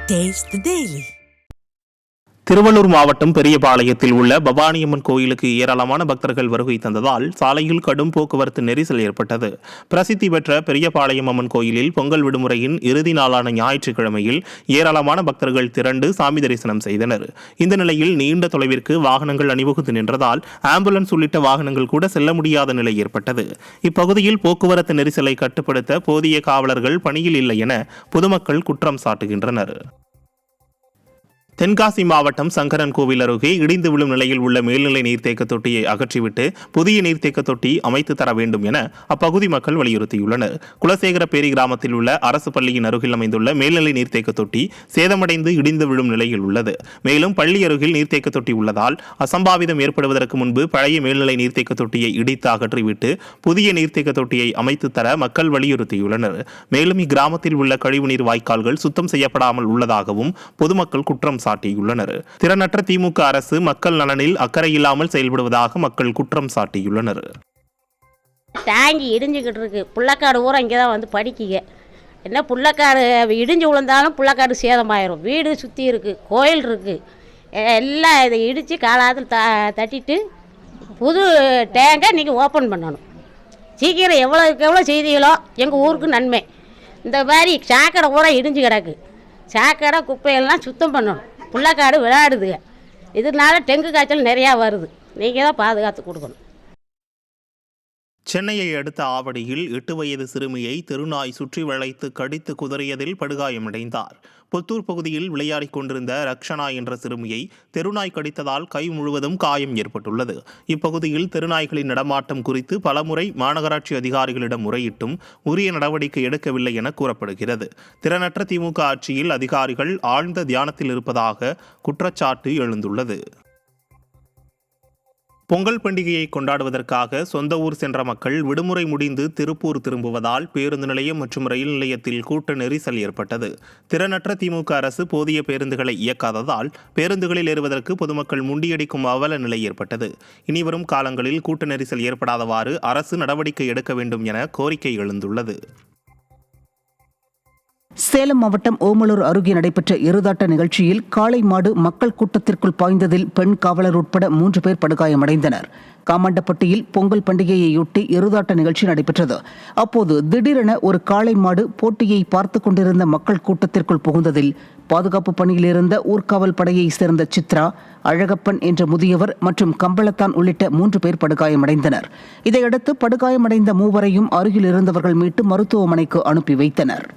Taste the Daily. Tiruvallur மாவட்டம் பெரியபாளையத்தில் உள்ள பவானியம்மன் கோயிலுக்கு ஏராளமான பக்தர்கள் வருகை தந்ததால் சாலையில் கடும் போக்குவரத்து நெரிசல் ஏற்பட்டது. பிரசித்தி பெற்ற பெரியபாளையம் அம்மன் கோயிலில் பொங்கல் விடுமுறையின் இறுதி நாளான ஞாயிற்றுக்கிழமையில் ஏராளமான பக்தர்கள் திரண்டு சாமி தரிசனம் செய்தனர். இந்த நிலையில் நீண்ட தொலைவிற்கு வாகனங்கள் அணிவகுத்து நின்றதால் ஆம்புலன்ஸ் உள்ளிட்ட வாகனங்கள் கூட செல்ல முடியாத நிலை ஏற்பட்டது. இப்பகுதியில் போக்குவரத்து நெரிசலை கட்டுப்படுத்த போதிய காவலர்கள் பணியில் இல்லை என பொதுமக்கள் குற்றம் சாட்டுகின்றனர். தென்காசி மாவட்டம் சங்கரன் கோவில் அருகே இடிந்து விழும் நிலையில் உள்ள மேல்நிலை நீர்த்தேக்க தொட்டியை அகற்றிவிட்டு புதிய நீர்த்தேக்க தொட்டி அமைத்து தர வேண்டும் என அப்பகுதி மக்கள் வலியுறுத்தியுள்ளனர். குலசேகரப்பேரி கிராமத்தில் உள்ள அரசு பள்ளியின் அருகில் அமைந்துள்ள மேல்நிலை நீர்த்தேக்க தொட்டி சேதமடைந்து இடிந்து விழும் நிலையில் உள்ளது. மேலும் பள்ளி அருகில் நீர்த்தேக்க தொட்டி உள்ளதால் அசம்பாவிதம் ஏற்படுவதற்கு முன்பு பழைய மேல்நிலை நீர்த்தேக்க தொட்டியை இடித்து அகற்றிவிட்டு புதிய நீர்த்தேக்க தொட்டியை அமைத்து தர மக்கள் வலியுறுத்தியுள்ளனர். மேலும் இக்கிராமத்தில் உள்ள கழிவுநீர் வாய்க்கால்கள் சுத்தம் செய்யப்படாமல் உள்ளதாகவும் பொதுமக்கள் குற்றம் சாட்டியுள்ளனர். திறனற்ற திமுக அரசு மக்கள் நலனில் அக்கறை இல்லாமல் செயல்படுவதாக மக்கள் குற்றம் சாட்டியுள்ளனர். டேங்கி இடிஞ்சுக்கிட்டு இருக்கு. புள்ளக்காடு ஊரா இங்கே தான் வந்து படிக்கிங்க. என்ன புள்ளக்காடு இடிஞ்சு விழுந்தாலும் புள்ளக்காடு சேதமாயிரும். வீடு சுற்றி இருக்குது, கோயில் இருக்குது, எல்லாம் இதை இடித்து காலாத்தில் தட்டிட்டு புது டேங்கை நீங்கள் ஓப்பன் பண்ணணும். சீக்கிரம் எவ்வளோ செய்திகளோ எங்கள் ஊருக்கு நன்மை. இந்த மாதிரி சாக்கடை ஊரா இடிஞ்சு கிடக்கு. சாக்கடை குப்பையெல்லாம் சுத்தம் பண்ணணும். புள்ளக்காடு விளையாடுதுங்க. இதனால டெங்கு காய்ச்சல் நிறையா வருது. நீங்கள் தான் பாதுகாத்து கொடுக்கணும். சென்னையை அடுத்த ஆவடியில் 8 வயது சிறுமியை தெருநாய் சுற்றி வளைத்து கடித்து குதறியதில் படுகாயமடைந்தார். புத்தூர் பகுதியில் விளையாடிக் கொண்டிருந்த ரக்ஷனா என்ற சிறுமியை தெருநாய் கடித்ததால் கை முழுவதும் காயம் ஏற்பட்டுள்ளது. இப்பகுதியில் தெருநாய்களின் நடமாட்டம் குறித்து பலமுறை மாநகராட்சி அதிகாரிகளிடம் முறையிட்டும் உரிய நடவடிக்கை எடுக்கவில்லை என கூறப்படுகிறது. திறனற்ற திமுக ஆட்சியில் அதிகாரிகள் ஆழ்ந்த தியானத்தில் இருப்பதாக குற்றச்சாட்டு எழுந்துள்ளது. பொங்கல் பண்டிகையை கொண்டாடுவதற்காக சொந்த ஊர் சென்ற மக்கள் விடுமுறை முடிந்து திருப்பூர் திரும்புவதால் பேருந்து நிலையம் மற்றும் ரயில் நிலையத்தில் கூட்ட நெரிசல் ஏற்பட்டது. திறனற்ற திமுக அரசு போதிய பேருந்துகளை இயக்காததால் பேருந்துகளில் ஏறுவதற்கு பொதுமக்கள் முண்டியடிக்கும் அவல நிலை ஏற்பட்டது. இனிவரும் காலங்களில் கூட்ட நெரிசல் ஏற்படாதவாறு அரசு நடவடிக்கை எடுக்க வேண்டும் என கோரிக்கை எழுந்துள்ளது. சேலம் மாவட்டம் ஓமலூர் அருகே நடைபெற்ற எருதாட்ட நிகழ்ச்சியில் காளை மாடு மக்கள் கூட்டத்திற்குள் பாய்ந்ததில் பெண் காவலர் உட்பட 3 பேர் படுகாயமடைந்தனர். காமண்டப்பட்டியில் பொங்கல் பண்டிகையையொட்டி எருதாட்ட நிகழ்ச்சி நடைபெற்றது. அப்போது திடீரென ஒரு காளை மாடு போட்டியை பார்த்து கொண்டிருந்த மக்கள் கூட்டத்திற்குள் புகுந்ததில் பாதுகாப்பு பணியில் இருந்த ஊர்காவல் படையை சேர்ந்த சித்ரா, அழகப்பன் என்ற முதியவர் மற்றும் கம்பளத்தான் உள்ளிட்ட 3 பேர் படுகாயமடைந்தனர். இதையடுத்து படுகாயமடைந்த 3வரையும் அருகில் இருந்தவர்கள் மீட்டு மருத்துவமனைக்கு அனுப்பி வைத்தனர்.